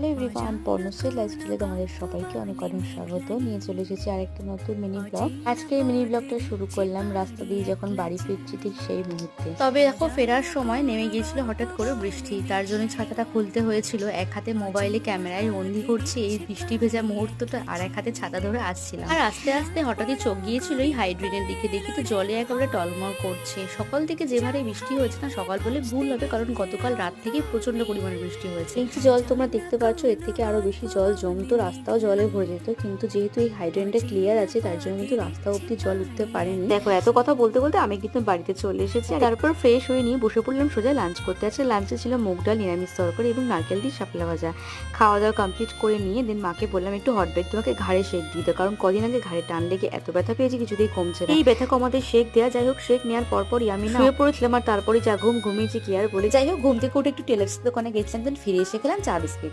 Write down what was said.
Hello everyone, Parnashree লাইফস্টাইলে তোমাদের সবাইকে অনেক অনেক স্বাগত। নিয়ে চলে এসেছি আরেকটা নতুন মিনি ব্লগ। আজকে এই মিনি ব্লগটা শুরু করলাম রাস্তা দিয়ে যখন বাড়ি ফিরছি ঠিক সেই মুহূর্তে। তবে দেখো, ফেরার সময় নেমে গিয়েছিল হঠাৎ করে বৃষ্টি, তার জন্য ছাতাটা খুলতে হয়েছিল। এক হাতে মোবাইলে ক্যামেরায় বন্দি করছি এই বৃষ্টি ভেজা মুহূর্তটা, আর এক হাতে ছাতা ধরে আসছিলাম। আর আস্তে আস্তে হঠাৎই চোখ গিয়েছিল এই হাইড্রেনের দিকে, দেখি তো জলে একেবারে টলমল করছে। সকাল থেকে যেভাবে বৃষ্টি হয়েছে না, সকাল বলে ভুল হবে, কারণ গতকাল রাত থেকে প্রচন্ড পরিমাণে বৃষ্টি হয়েছে। এই যে জল তোমরা দেখতে পাচ্ছ, এর থেকে আরো বেশি জল জমতো, রাস্তাও জলে ভরে যেত, কিন্তু যেহেতু এই হাইড্রেনটা ক্লিয়ার আছে তার জন্য কিন্তু রাস্তা অব্দি জল উঠতে পারেনি। দেখো, এত কথা বলতে বলতে আমি কিন্তু বাড়িতে চলে এসেছি। তারপর ফ্রেশ হয়ে নিয়ে বসে পড়লাম সোজা লাঞ্চ করতে। আছে লাঞ্চে ছিল মুগ ডাল, নিরামিষ তরকারি এবং নারকেল দিয়ে শাপলা ভাজা। খাওয়া দাওয়া কমপ্লিট করে নিয়ে দেন মাকে বললাম একটু হট ব্যাগ তোমাকে ঘাড়ে শেক দিতে, কারণ কদিন আগে ঘাড়ে টান লেগে এত ব্যথা পেয়েছি কিছুতেই কমছে না। এই ব্যথা কমাতে শেক দেয়া। যাই হোক, শেক নেওয়ার পরপরই আমি না শুয়ে পড়েছিলাম, আর তারপরে যা ঘুমিয়েছি কি আর বলে। যাই হোক, ঘুম থেকে উঠে একটু টেলার্স দোকানে গেছিলাম, দেন ফিরে এসে খেলাম চা বিস্কিট।